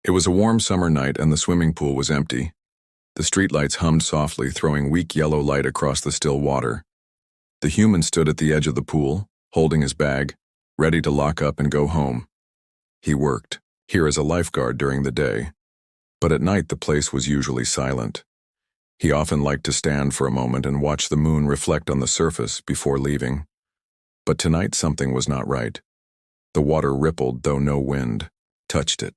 It was a warm summer night and the swimming pool was empty. The streetlights hummed softly, throwing weak yellow light across the still water. The human stood at the edge of the pool, holding his bag, ready to lock up and go home. He worked here as a lifeguard during the day, but at night the place was usually silent. He often liked to stand for a moment and watch the moon reflect on the surface before leaving. But tonight something was not right. The water rippled, though no wind touched it.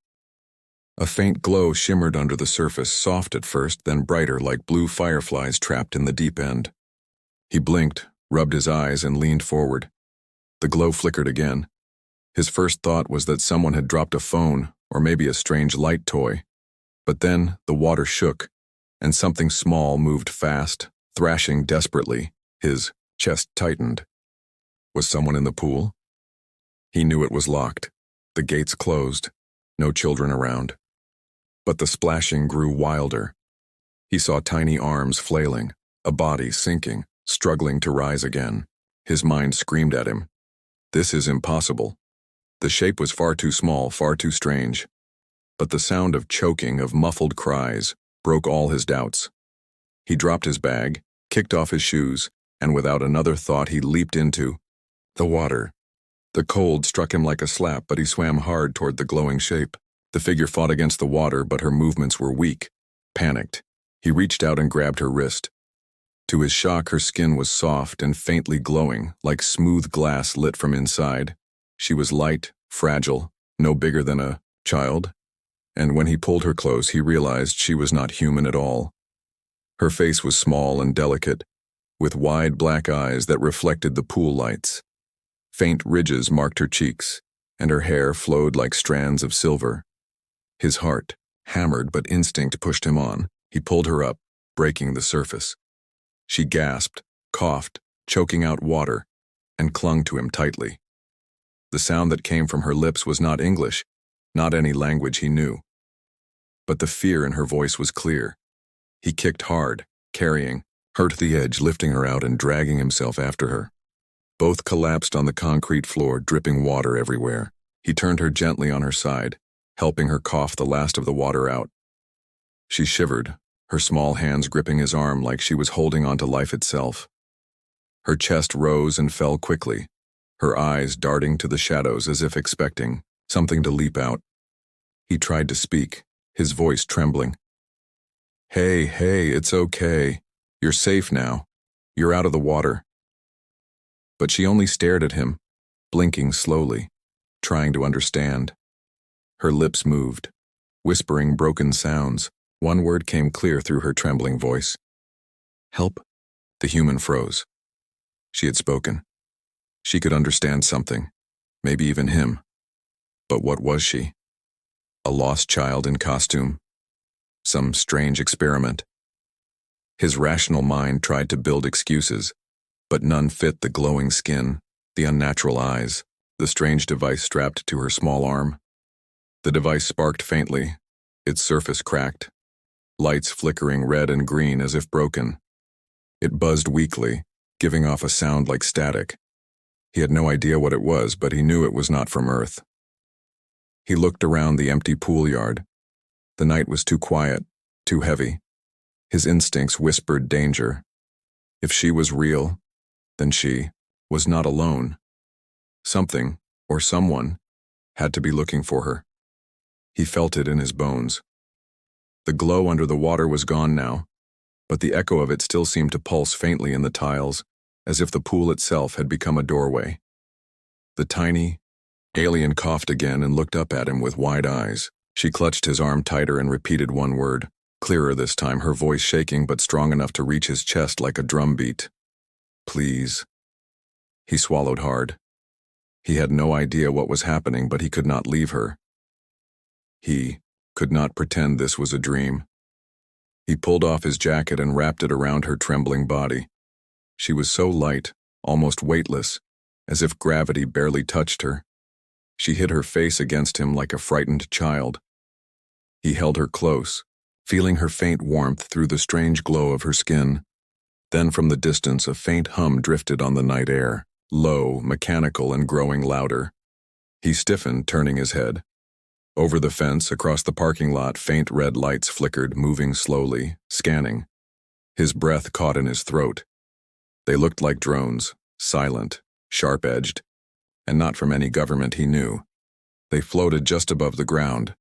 A faint glow shimmered under the surface, soft at first, then brighter like blue fireflies trapped in the deep end. He blinked, rubbed his eyes, and leaned forward. The glow flickered again. His first thought was that someone had dropped a phone or maybe a strange light toy. But then the water shook, and something small moved fast, thrashing desperately. His chest tightened. Was someone in the pool? He knew it was locked. The gates closed. No children around. But the splashing grew wilder. He saw tiny arms flailing, a body sinking, struggling to rise again. His mind screamed at him. This is impossible. The shape was far too small, far too strange. But the sound of choking, of muffled cries, broke all his doubts. He dropped his bag, kicked off his shoes, and without another thought he leaped into the water. The cold struck him like a slap, but he swam hard toward the glowing shape. The figure fought against the water, but her movements were weak. Panicked, he reached out and grabbed her wrist. To his shock, her skin was soft and faintly glowing, like smooth glass lit from inside. She was light, fragile, no bigger than a child. And when he pulled her close, he realized she was not human at all. Her face was small and delicate, with wide black eyes that reflected the pool lights. Faint ridges marked her cheeks, and her hair flowed like strands of silver. His heart hammered, but instinct pushed him on. He pulled her up, breaking the surface. She gasped, coughed, choking out water, and clung to him tightly. The sound that came from her lips was not English, not any language he knew. But the fear in her voice was clear. He kicked hard, carrying her to the edge, lifting her out and dragging himself after her. Both collapsed on the concrete floor, dripping water everywhere. He turned her gently on her side, helping her cough the last of the water out. She shivered, her small hands gripping his arm like she was holding on to life itself. Her chest rose and fell quickly, her eyes darting to the shadows as if expecting something to leap out. He tried to speak, his voice trembling. Hey, it's okay. You're safe now. You're out of the water. But she only stared at him, blinking slowly, trying to understand. Her lips moved, whispering broken sounds. One word came clear through her trembling voice. Help. The human froze. She had spoken. She could understand something, maybe even him. But what was she? A lost child in costume? Some strange experiment? His rational mind tried to build excuses, but none fit the glowing skin, the unnatural eyes, the strange device strapped to her small arm. The device sparked faintly, its surface cracked, lights flickering red and green as if broken. It buzzed weakly, giving off a sound like static. He had no idea what it was, but he knew it was not from Earth. He looked around the empty pool yard. The night was too quiet, too heavy. His instincts whispered danger. If she was real, then she was not alone. Something, or someone, had to be looking for her. He felt it in his bones. The glow under the water was gone now, but the echo of it still seemed to pulse faintly in the tiles, as if the pool itself had become a doorway. The tiny alien coughed again and looked up at him with wide eyes. She clutched his arm tighter and repeated one word, clearer this time, her voice shaking but strong enough to reach his chest like a drum beat. Please. He swallowed hard. He had no idea what was happening, but he could not leave her. He could not pretend this was a dream. He pulled off his jacket and wrapped it around her trembling body. She was so light, almost weightless, as if gravity barely touched her. She hid her face against him like a frightened child. He held her close, feeling her faint warmth through the strange glow of her skin. Then from the distance a faint hum drifted on the night air, low, mechanical, and growing louder. He stiffened, turning his head. Over the fence, across the parking lot, faint red lights flickered, moving slowly, scanning. His breath caught in his throat. They looked like drones, silent, sharp-edged, and not from any government he knew. They floated just above the ground,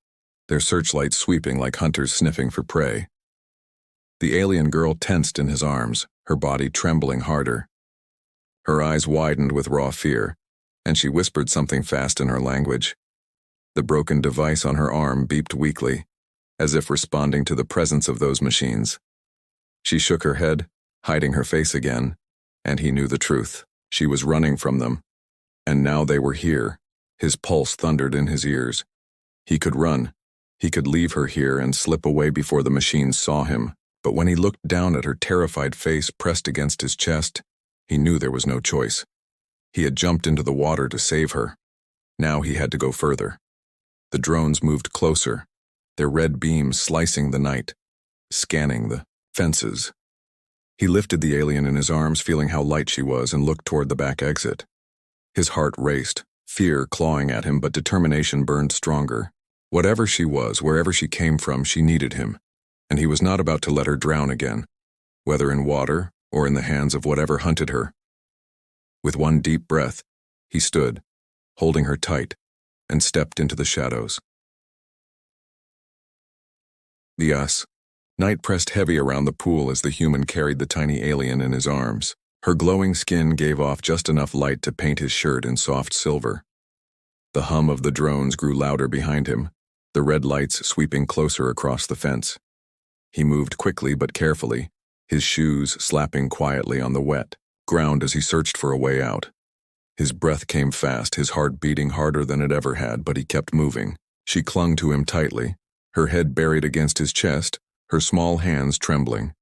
their searchlights sweeping like hunters sniffing for prey. The alien girl tensed in his arms, her body trembling harder. Her eyes widened with raw fear, and she whispered something fast in her language. The broken device on her arm beeped weakly, as if responding to the presence of those machines. She shook her head, hiding her face again, and he knew the truth. She was running from them. And now they were here. His pulse thundered in his ears. He could run. He could leave her here and slip away before the machines saw him. But when he looked down at her terrified face pressed against his chest, he knew there was no choice. He had jumped into the water to save her. Now he had to go further. The drones moved closer, their red beams slicing the night, scanning the fences. He lifted the alien in his arms, feeling how light she was, and looked toward the back exit. His heart raced, fear clawing at him, but determination burned stronger. Whatever she was, wherever she came from, she needed him, and he was not about to let her drown again, whether in water or in the hands of whatever hunted her. With one deep breath, he stood, holding her tight, and stepped into the shadows. Night pressed heavy around the pool as the human carried the tiny alien in his arms. Her glowing skin gave off just enough light to paint his shirt in soft silver. The hum of the drones grew louder behind him, the red lights sweeping closer across the fence. He moved quickly but carefully, his shoes slapping quietly on the wet ground as he searched for a way out. His breath came fast, his heart beating harder than it ever had, but he kept moving. She clung to him tightly, her head buried against his chest, her small hands trembling.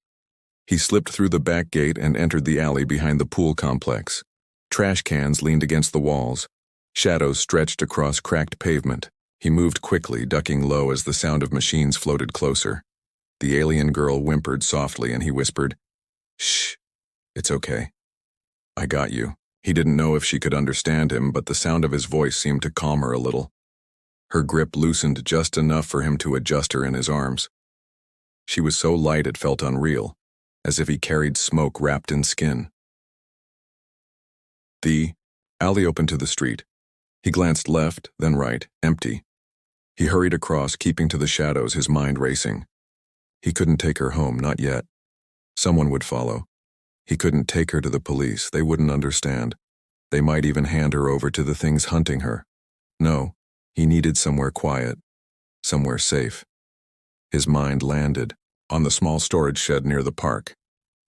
He slipped through the back gate and entered the alley behind the pool complex. Trash cans leaned against the walls. Shadows stretched across cracked pavement. He moved quickly, ducking low as the sound of machines floated closer. The alien girl whimpered softly and he whispered, "Shh, it's okay. I got you." He didn't know if she could understand him, but the sound of his voice seemed to calm her a little. Her grip loosened just enough for him to adjust her in his arms. She was so light it felt unreal, as if he carried smoke wrapped in skin. The alley opened to the street. He glanced left, then right, empty. He hurried across, keeping to the shadows, his mind racing. He couldn't take her home, not yet. Someone would follow. He couldn't take her to the police. They wouldn't understand. They might even hand her over to the things hunting her. No, he needed somewhere quiet, somewhere safe. His mind landed on the small storage shed near the park.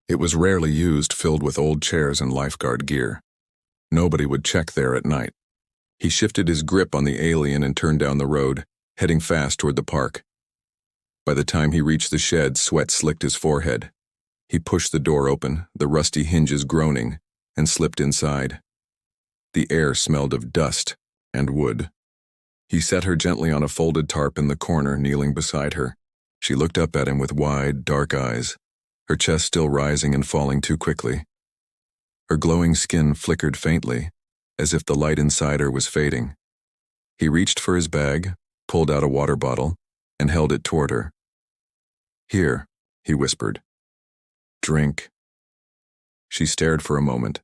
It was rarely used, filled with old chairs and lifeguard gear. Nobody would check there at night. He shifted his grip on the alien and turned down the road, heading fast toward the park. By the time he reached the shed, sweat slicked his forehead. He pushed the door open, the rusty hinges groaning, and slipped inside. The air smelled of dust and wood. He set her gently on a folded tarp in the corner, kneeling beside her. She looked up at him with wide, dark eyes, her chest still rising and falling too quickly. Her glowing skin flickered faintly, as if the light inside her was fading. He reached for his bag, pulled out a water bottle, and held it toward her. "Here," he whispered. "Drink." She stared for a moment,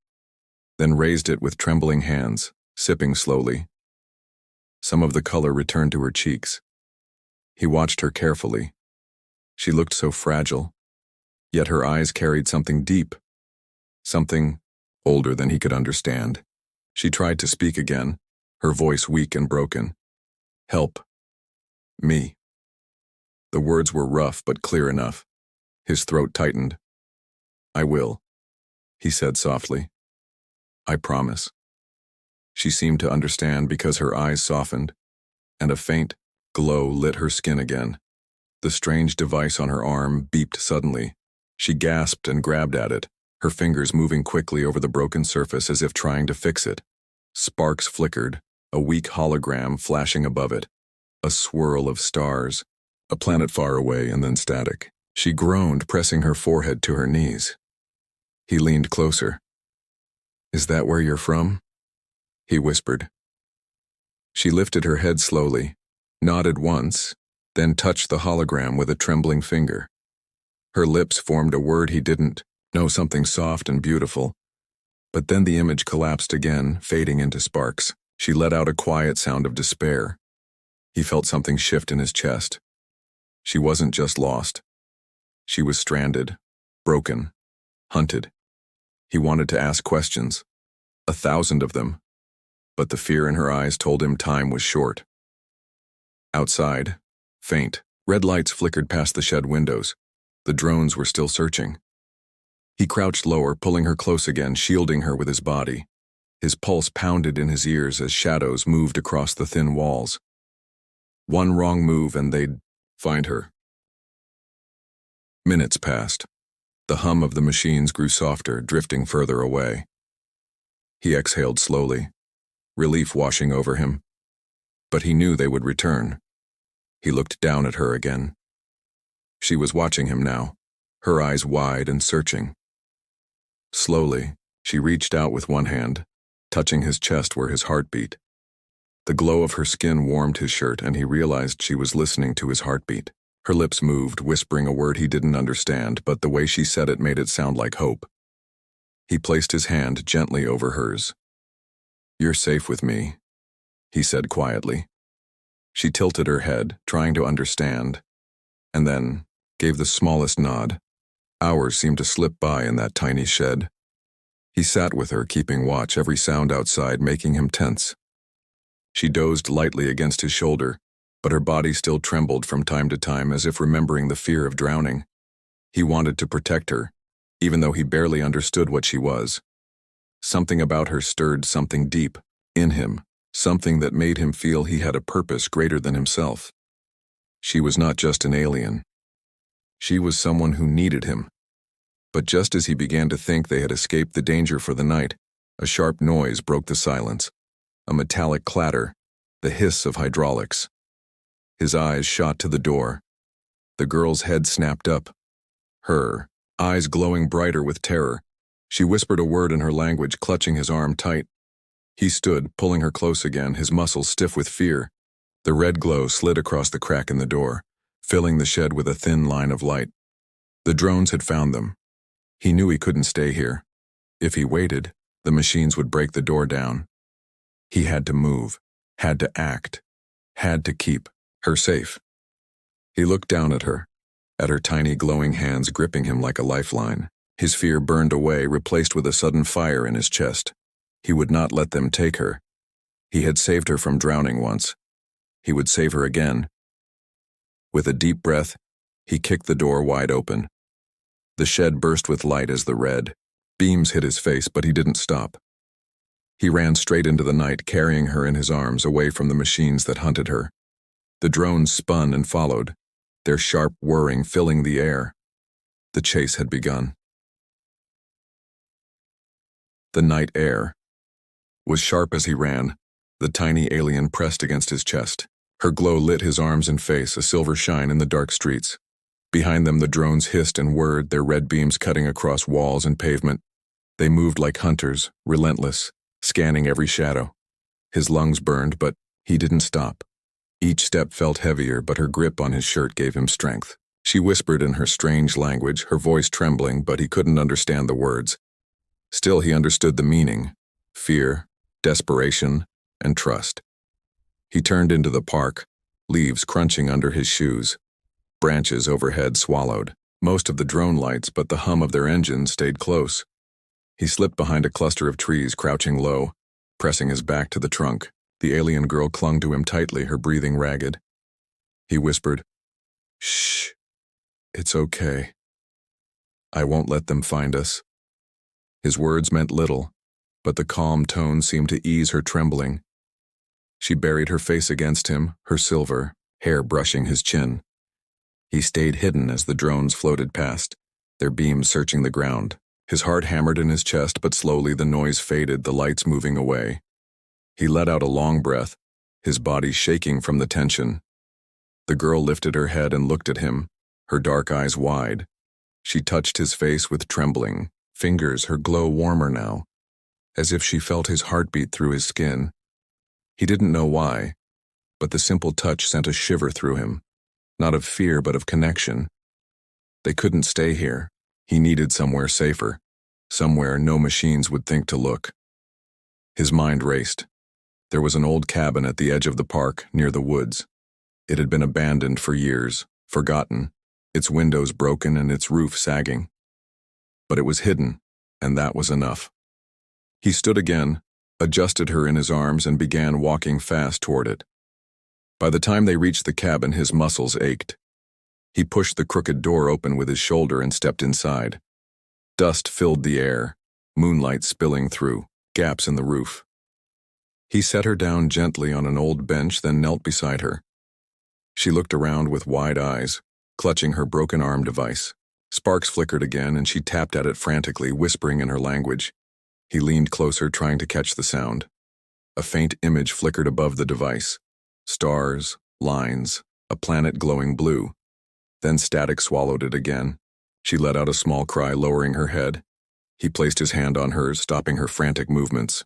then raised it with trembling hands, sipping slowly. Some of the color returned to her cheeks. He watched her carefully. She looked so fragile, yet her eyes carried something deep, something older than he could understand. She tried to speak again, her voice weak and broken. "Help. Me." The words were rough but clear enough. His throat tightened. "I will," he said softly. "I promise." She seemed to understand because her eyes softened, and a faint glow lit her skin again. The strange device on her arm beeped suddenly. She gasped and grabbed at it, her fingers moving quickly over the broken surface as if trying to fix it. Sparks flickered, a weak hologram flashing above it, a swirl of stars, a planet far away and then static. She groaned, pressing her forehead to her knees. He leaned closer. "Is that where you're from?" he whispered. She lifted her head slowly, nodded once, then touched the hologram with a trembling finger. Her lips formed a word he didn't know, something soft and beautiful. But then the image collapsed again, fading into sparks. She let out a quiet sound of despair. He felt something shift in his chest. She wasn't just lost. She was stranded, broken, hunted. He wanted to ask questions, 1,000 of them, but the fear in her eyes told him time was short. Outside, faint, red lights flickered past the shed windows. The drones were still searching. He crouched lower, pulling her close again, shielding her with his body. His pulse pounded in his ears as shadows moved across the thin walls. One wrong move and they'd find her. Minutes passed. The hum of the machines grew softer, drifting further away. He exhaled slowly, relief washing over him. But he knew they would return. He looked down at her again. She was watching him now, her eyes wide and searching. Slowly, she reached out with one hand, touching his chest where his heart beat. The glow of her skin warmed his shirt, and he realized she was listening to his heartbeat. Her lips moved, whispering a word he didn't understand, but the way she said it made it sound like hope. He placed his hand gently over hers. "You're safe with me," he said quietly. She tilted her head, trying to understand, and then gave the smallest nod. Hours seemed to slip by in that tiny shed. He sat with her, keeping watch, every sound outside making him tense. She dozed lightly against his shoulder, but her body still trembled from time to time, as if remembering the fear of drowning. He wanted to protect her, even though he barely understood what she was. Something about her stirred something deep in him, something that made him feel he had a purpose greater than himself. She was not just an alien. She was someone who needed him. But just as he began to think they had escaped the danger for the night, a sharp noise broke the silence. A metallic clatter, the hiss of hydraulics. His eyes shot to the door. The girl's head snapped up. Her eyes glowing brighter with terror. She whispered a word in her language, clutching his arm tight. He stood, pulling her close again, his muscles stiff with fear. The red glow slid across the crack in the door, filling the shed with a thin line of light. The drones had found them. He knew he couldn't stay here. If he waited, the machines would break the door down. He had to move, had to act, had to keep her safe. He looked down at her tiny glowing hands gripping him like a lifeline. His fear burned away, replaced with a sudden fire in his chest. He would not let them take her. He had saved her from drowning once. He would save her again. With a deep breath, he kicked the door wide open. The shed burst with light as the red beams hit his face, but he didn't stop. He ran straight into the night, carrying her in his arms, away from the machines that hunted her. The drones spun and followed, their sharp whirring filling the air. The chase had begun. The night air was sharp as he ran, the tiny alien pressed against his chest. Her glow lit his arms and face, a silver shine in the dark streets. Behind them, the drones hissed and whirred, their red beams cutting across walls and pavement. They moved like hunters, relentless, scanning every shadow. His lungs burned, but he didn't stop. Each step felt heavier, but her grip on his shirt gave him strength. She whispered in her strange language, her voice trembling, but he couldn't understand the words. Still, he understood the meaning: fear, desperation, and trust. He turned into the park, leaves crunching under his shoes. Branches overhead swallowed most of the drone lights, but the hum of their engines stayed close. He slipped behind a cluster of trees, crouching low, pressing his back to the trunk. The alien girl clung to him tightly, her breathing ragged. He whispered, "Shh, it's okay. I won't let them find us." His words meant little, but the calm tone seemed to ease her trembling. She buried her face against him, her silver hair brushing his chin. He stayed hidden as the drones floated past, their beams searching the ground. His heart hammered in his chest, but slowly the noise faded, the lights moving away. He let out a long breath, his body shaking from the tension. The girl lifted her head and looked at him, her dark eyes wide. She touched his face with trembling fingers, her glow warmer now, as if she felt his heartbeat through his skin. He didn't know why, but the simple touch sent a shiver through him, not of fear but of connection. They couldn't stay here. He needed somewhere safer, somewhere no machines would think to look. His mind raced. There was an old cabin at the edge of the park, near the woods. It had been abandoned for years, forgotten, its windows broken and its roof sagging. But it was hidden, and that was enough. He stood again, adjusted her in his arms, and began walking fast toward it. By the time they reached the cabin, his muscles ached. He pushed the crooked door open with his shoulder and stepped inside. Dust filled the air, moonlight spilling through, gaps in the roof. He set her down gently on an old bench, then knelt beside her. She looked around with wide eyes, clutching her broken arm device. Sparks flickered again, and she tapped at it frantically, whispering in her language. He leaned closer, trying to catch the sound. A faint image flickered above the device. Stars, lines, a planet glowing blue. Then static swallowed it again. She let out a small cry, lowering her head. He placed his hand on hers, stopping her frantic movements.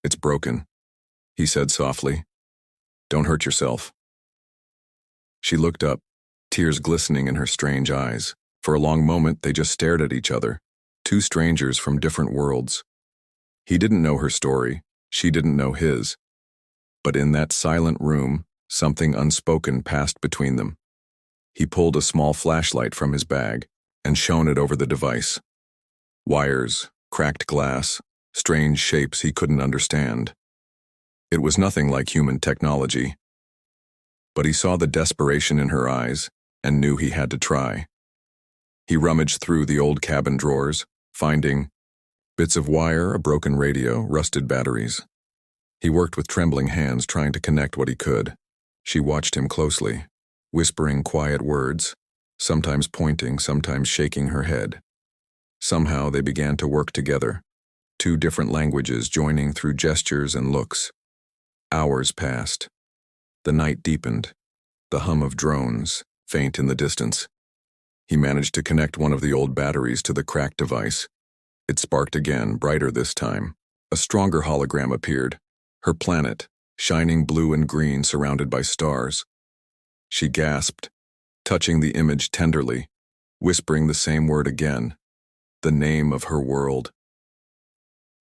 "It's broken," he said softly. "Don't hurt yourself." She looked up, tears glistening in her strange eyes. For a long moment, they just stared at each other, two strangers from different worlds. He didn't know her story, she didn't know his. But in that silent room, something unspoken passed between them. He pulled a small flashlight from his bag and shone it over the device. Wires, cracked glass, strange shapes he couldn't understand. It was nothing like human technology. But he saw the desperation in her eyes and knew he had to try. He rummaged through the old cabin drawers, finding bits of wire, a broken radio, rusted batteries. He worked with trembling hands, trying to connect what he could. She watched him closely, whispering quiet words, sometimes pointing, sometimes shaking her head. Somehow they began to work together, two different languages joining through gestures and looks. Hours passed. The night deepened, the hum of drones, faint in the distance. He managed to connect one of the old batteries to the cracked device. It sparked again, brighter this time. A stronger hologram appeared, her planet, shining blue and green, surrounded by stars. She gasped, touching the image tenderly, whispering the same word again, the name of her world.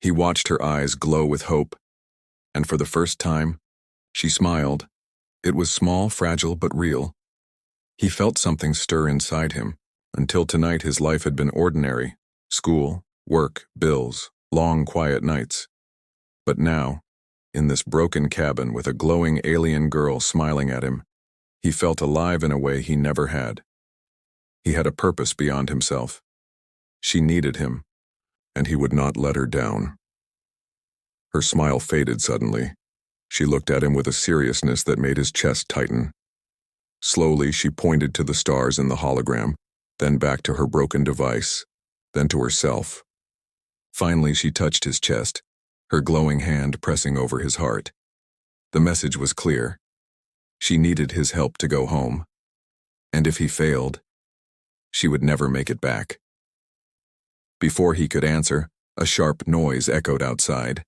He watched her eyes glow with hope, and for the first time, she smiled. It was small, fragile, but real. He felt something stir inside him. Until tonight, his life had been ordinary. School, work, bills, long, quiet nights. But now, in this broken cabin with a glowing alien girl smiling at him, he felt alive in a way he never had. He had a purpose beyond himself. She needed him, and he would not let her down. Her smile faded suddenly. She looked at him with a seriousness that made his chest tighten. Slowly, she pointed to the stars in the hologram, then back to her broken device, then to herself. Finally, she touched his chest, her glowing hand pressing over his heart. The message was clear. She needed his help to go home. And if he failed, she would never make it back. Before he could answer, a sharp noise echoed outside.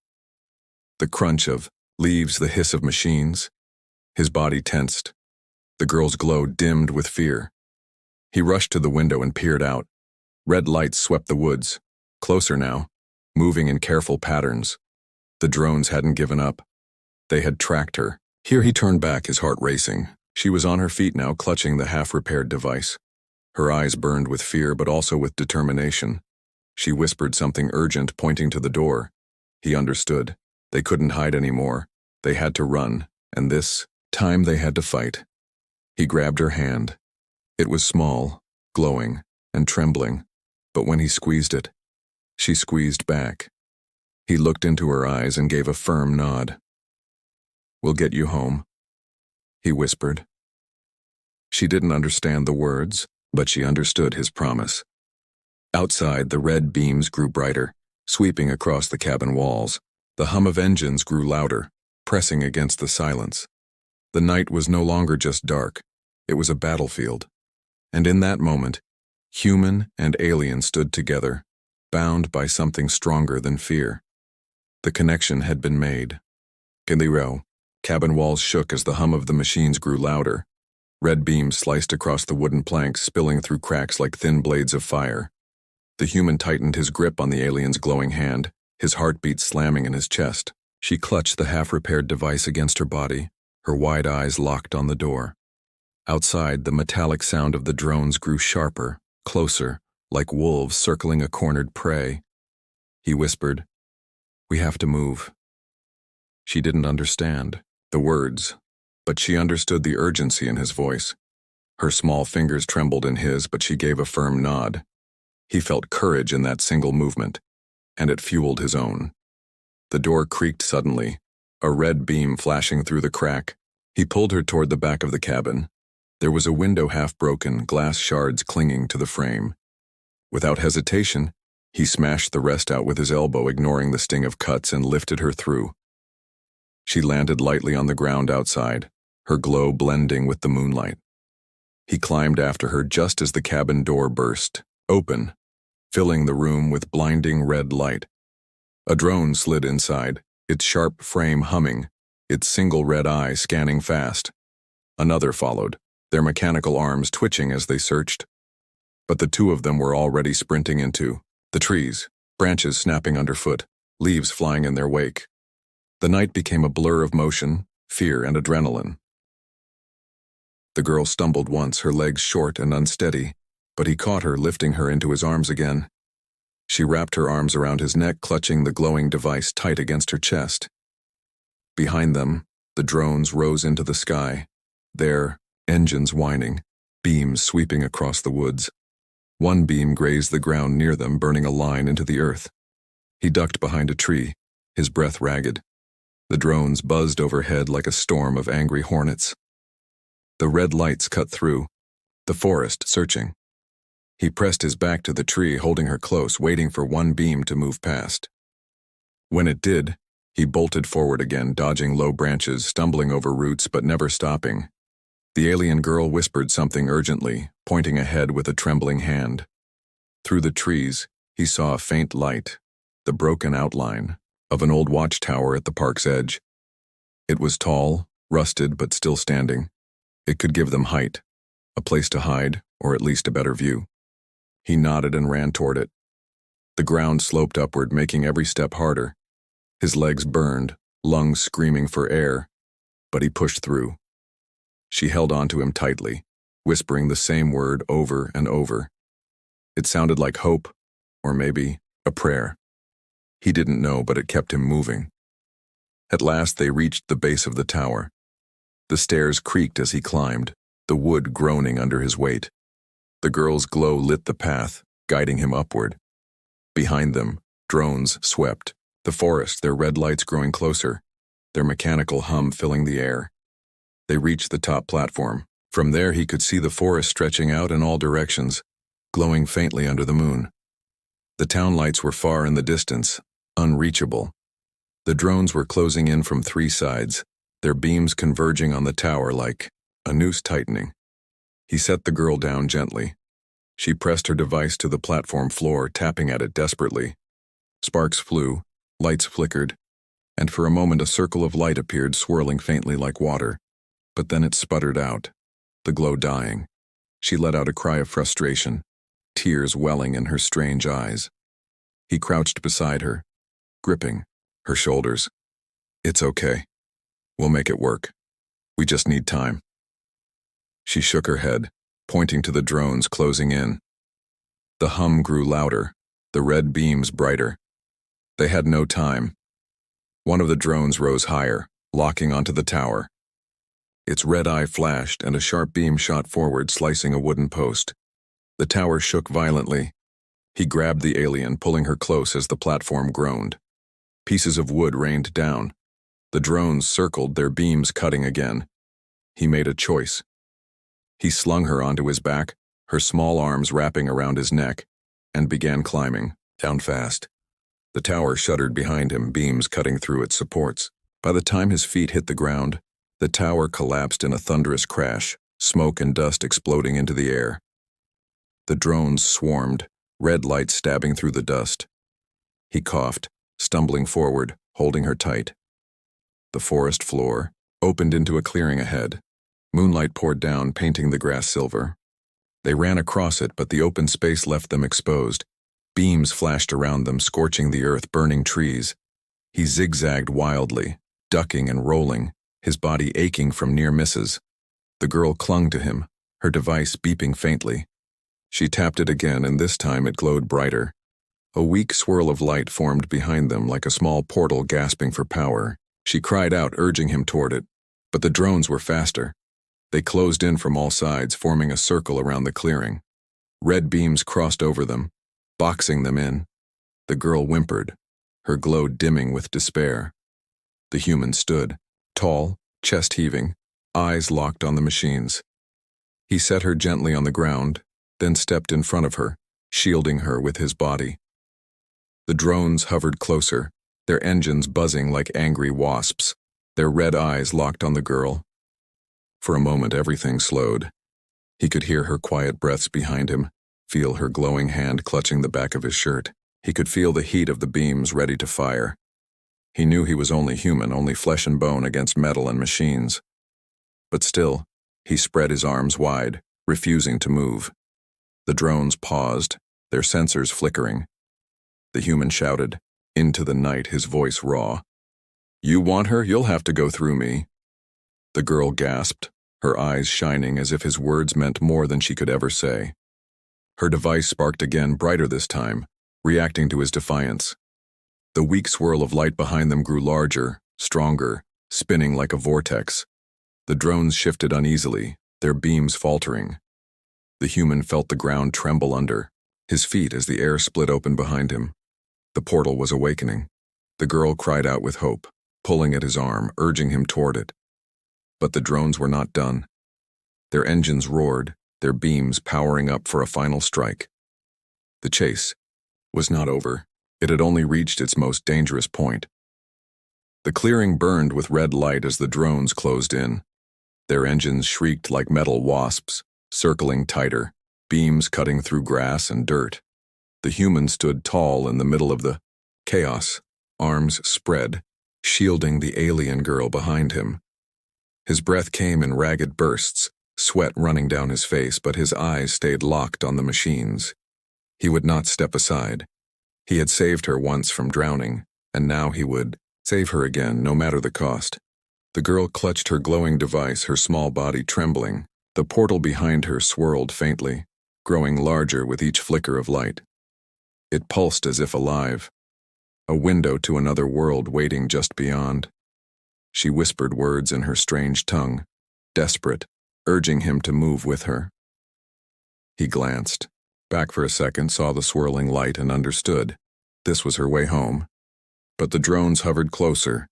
The crunch of leaves, the hiss of machines. His body tensed. The girl's glow dimmed with fear. He rushed to the window and peered out. Red lights swept the woods, closer now, moving in careful patterns. The drones hadn't given up. They had tracked her. Here he turned back, his heart racing. She was on her feet now, clutching the half-repaired device. Her eyes burned with fear, but also with determination. She whispered something urgent, pointing to the door. He understood. They couldn't hide anymore. They had to run, and this time they had to fight. He grabbed her hand. It was small, glowing, and trembling, but when he squeezed it, she squeezed back. He looked into her eyes and gave a firm nod. "We'll get you home," he whispered. She didn't understand the words, but she understood his promise. Outside, the red beams grew brighter, sweeping across the cabin walls. The hum of engines grew louder, pressing against the silence. The night was no longer just dark. It was a battlefield. And in that moment, human and alien stood together, bound by something stronger than fear. The connection had been made. Galileo, Cabin walls shook as the hum of the machines grew louder. Red beams sliced across the wooden planks, spilling through cracks like thin blades of fire. The human tightened his grip on the alien's glowing hand, his heartbeat slamming in his chest. She clutched the half-repaired device against her body, her wide eyes locked on the door. Outside, the metallic sound of the drones grew sharper, closer, like wolves circling a cornered prey. He whispered, "We have to move." She didn't understand the words, but she understood the urgency in his voice. Her small fingers trembled in his, but she gave a firm nod. He felt courage in that single movement, and it fueled his own. The door creaked suddenly, a red beam flashing through the crack. He pulled her toward the back of the cabin. There was a window half broken, glass shards clinging to the frame. Without hesitation, he smashed the rest out with his elbow, ignoring the sting of cuts, and lifted her through. She landed lightly on the ground outside, her glow blending with the moonlight. He climbed after her just as the cabin door burst open, filling the room with blinding red light. A drone slid inside, its sharp frame humming, its single red eye scanning fast. Another followed, their mechanical arms twitching as they searched. But the two of them were already sprinting into the trees, branches snapping underfoot, leaves flying in their wake. The night became a blur of motion, fear, and adrenaline. The girl stumbled once, her legs short and unsteady, but he caught her, lifting her into his arms again. She wrapped her arms around his neck, clutching the glowing device tight against her chest. Behind them, the drones rose into the sky, their engines whining, beams sweeping across the woods. One beam grazed the ground near them, burning a line into the earth. He ducked behind a tree, his breath ragged. The drones buzzed overhead like a storm of angry hornets. The red lights cut through, the forest searching. He pressed his back to the tree, holding her close, waiting for one beam to move past. When it did, he bolted forward again, dodging low branches, stumbling over roots but never stopping. The alien girl whispered something urgently, pointing ahead with a trembling hand. Through the trees, he saw a faint light, the broken outline of an old watchtower at the park's edge. It was tall, rusted, but still standing. It could give them height, a place to hide, or at least a better view. He nodded and ran toward it. The ground sloped upward, making every step harder. His legs burned, lungs screaming for air, but he pushed through. She held onto him tightly, whispering the same word over and over. It sounded like hope, or maybe a prayer. He didn't know, but it kept him moving. At last they reached the base of the tower. The stairs creaked as he climbed, the wood groaning under his weight. The girl's glow lit the path, guiding him upward. Behind them, drones swept, the forest, their red lights growing closer, their mechanical hum filling the air. They reached the top platform. From there he could see the forest stretching out in all directions, glowing faintly under the moon. The town lights were far in the distance, unreachable. The drones were closing in from three sides, their beams converging on the tower like a noose tightening. He set the girl down gently. She pressed her device to the platform floor, tapping at it desperately. Sparks flew, lights flickered, and for a moment a circle of light appeared, swirling faintly like water. But then it sputtered out, the glow dying. She let out a cry of frustration, tears welling in her strange eyes. He crouched beside her, gripping her shoulders. "It's okay. We'll make it work. We just need time." She shook her head, pointing to the drones closing in. The hum grew louder, the red beams brighter. They had no time. One of the drones rose higher, locking onto the tower. Its red eye flashed, and a sharp beam shot forward, slicing a wooden post. The tower shook violently. He grabbed the alien, pulling her close as the platform groaned. Pieces of wood rained down. The drones circled, their beams cutting again. He made a choice. He slung her onto his back, her small arms wrapping around his neck, and began climbing, down fast. The tower shuddered behind him, beams cutting through its supports. By the time his feet hit the ground, the tower collapsed in a thunderous crash, smoke and dust exploding into the air. The drones swarmed, red lights stabbing through the dust. He coughed, stumbling forward, holding her tight. The forest floor, opened into a clearing ahead. Moonlight poured down, painting the grass silver. They ran across it, but the open space left them exposed. Beams flashed around them, scorching the earth, burning trees. He zigzagged wildly, ducking and rolling, his body aching from near misses. The girl clung to him, her device beeping faintly. She tapped it again, and this time it glowed brighter. A weak swirl of light formed behind them like a small portal gasping for power. She cried out, urging him toward it. But the drones were faster. They closed in from all sides, forming a circle around the clearing. Red beams crossed over them, boxing them in. The girl whimpered, her glow dimming with despair. The human stood, tall, chest heaving, eyes locked on the machines. He set her gently on the ground, then stepped in front of her, shielding her with his body. The drones hovered closer, their engines buzzing like angry wasps, their red eyes locked on the girl. For a moment, everything slowed. He could hear her quiet breaths behind him, feel her glowing hand clutching the back of his shirt. He could feel the heat of the beams ready to fire. He knew he was only human, only flesh and bone against metal and machines. But still, he spread his arms wide, refusing to move. The drones paused, their sensors flickering. The human shouted, into the night, his voice raw. "You want her? You'll have to go through me." The girl gasped, her eyes shining as if his words meant more than she could ever say. Her device sparked again, brighter this time, reacting to his defiance. The weak swirl of light behind them grew larger, stronger, spinning like a vortex. The drones shifted uneasily, their beams faltering. The human felt the ground tremble under his feet as the air split open behind him. The portal was awakening. The girl cried out with hope, pulling at his arm, urging him toward it. But the drones were not done. Their engines roared, their beams powering up for a final strike. The chase was not over. It had only reached its most dangerous point. The clearing burned with red light as the drones closed in. Their engines shrieked like metal wasps, circling tighter, beams cutting through grass and dirt. The human stood tall in the middle of the chaos, arms spread, shielding the alien girl behind him. His breath came in ragged bursts, sweat running down his face, but his eyes stayed locked on the machines. He would not step aside. He had saved her once from drowning, and now he would save her again, no matter the cost. The girl clutched her glowing device, her small body trembling. The portal behind her swirled faintly, growing larger with each flicker of light. It pulsed as if alive, a window to another world waiting just beyond. She whispered words in her strange tongue, desperate, urging him to move with her. He glanced, back for a second, saw the swirling light and understood. This was her way home. But the drones hovered closer.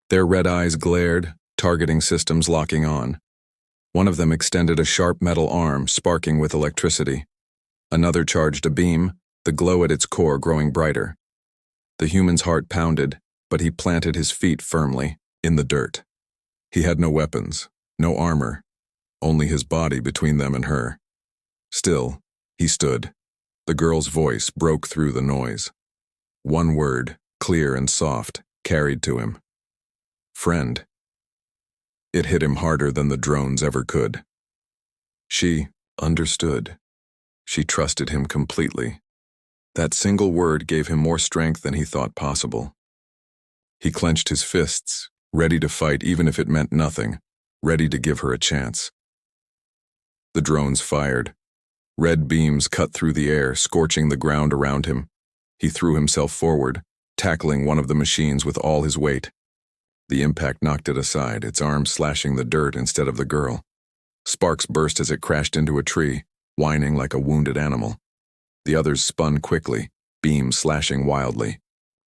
Their red eyes glared, targeting systems locking on. One of them extended a sharp metal arm, sparking with electricity. Another charged a beam, the glow at its core growing brighter. The human's heart pounded, but he planted his feet firmly, in the dirt. He had no weapons, no armor, only his body between them and her. Still, he stood. The girl's voice broke through the noise. One word, clear and soft, carried to him. Friend. It hit him harder than the drones ever could. She understood. She trusted him completely. That single word gave him more strength than he thought possible. He clenched his fists, ready to fight even if it meant nothing, ready to give her a chance. The drones fired. Red beams cut through the air, scorching the ground around him. He threw himself forward, tackling one of the machines with all his weight. The impact knocked it aside, its arm slashing the dirt instead of the girl. Sparks burst as it crashed into a tree, whining like a wounded animal. The others spun quickly, beams slashing wildly.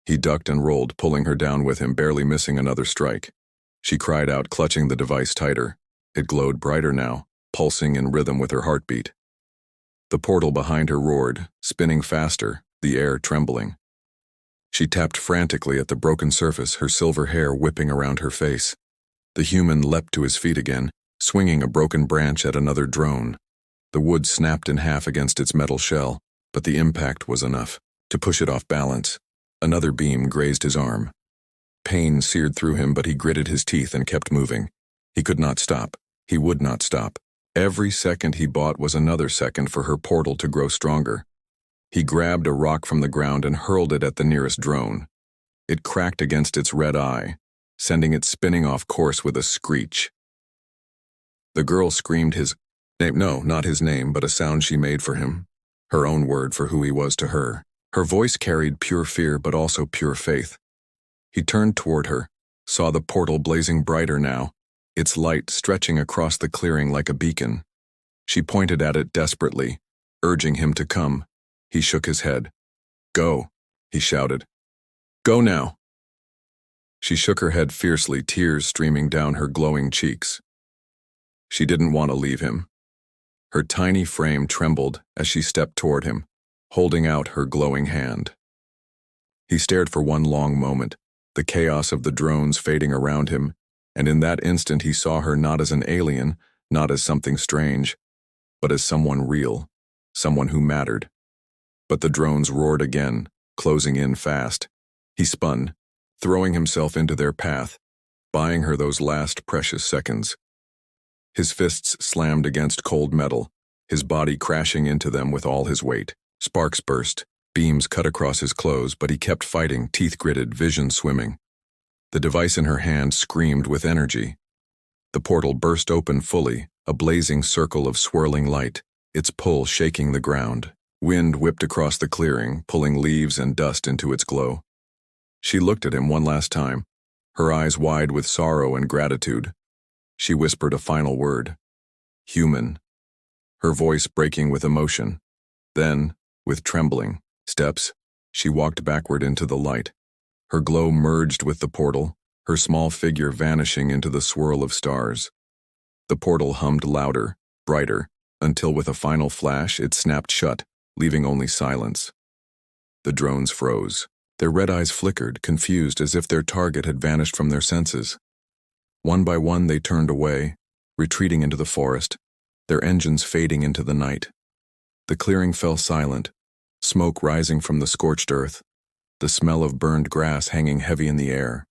He ducked and rolled, pulling her down with him, barely missing another strike. She cried out, clutching the device tighter. It glowed brighter now, pulsing in rhythm with her heartbeat. The portal behind her roared, spinning faster, the air trembling. She tapped frantically at the broken surface, her silver hair whipping around her face. The human leapt to his feet again, swinging a broken branch at another drone. The wood snapped in half against its metal shell, but the impact was enough to push it off balance. Another beam grazed his arm. Pain seared through him, but he gritted his teeth and kept moving, He could not stop. He would not stop. Every second he bought was another second for her portal to grow stronger. He grabbed a rock from the ground and hurled it at the nearest drone. It cracked against its red eye, sending it spinning off course with a screech. The girl screamed his name, no, not his name, but a sound she made for him, her own word for who he was to her. Her voice carried pure fear but also pure faith. He turned toward her, saw the portal blazing brighter now, its light stretching across the clearing like a beacon. She pointed at it desperately, urging him to come. He shook his head. "Go," he shouted. "Go now." She shook her head fiercely, tears streaming down her glowing cheeks. She didn't want to leave him. Her tiny frame trembled as she stepped toward him, holding out her glowing hand. He stared for one long moment, the chaos of the drones fading around him, and in that instant he saw her not as an alien, not as something strange, but as someone real, someone who mattered. But the drones roared again, closing in fast. He spun, throwing himself into their path, buying her those last precious seconds. His fists slammed against cold metal, his body crashing into them with all his weight. Sparks burst, beams cut across his clothes, but he kept fighting, teeth gritted, vision swimming. The device in her hand screamed with energy. The portal burst open fully, a blazing circle of swirling light, its pull shaking the ground. Wind whipped across the clearing, pulling leaves and dust into its glow. She looked at him one last time, her eyes wide with sorrow and gratitude. She whispered a final word. "Human," her voice breaking with emotion. Then, with trembling steps, she walked backward into the light. Her glow merged with the portal, her small figure vanishing into the swirl of stars. The portal hummed louder, brighter, until with a final flash it snapped shut, leaving only silence. The drones froze. Their red eyes flickered, confused as if their target had vanished from their senses. One by one they turned away, retreating into the forest, their engines fading into the night. The clearing fell silent, smoke rising from the scorched earth, the smell of burned grass hanging heavy in the air.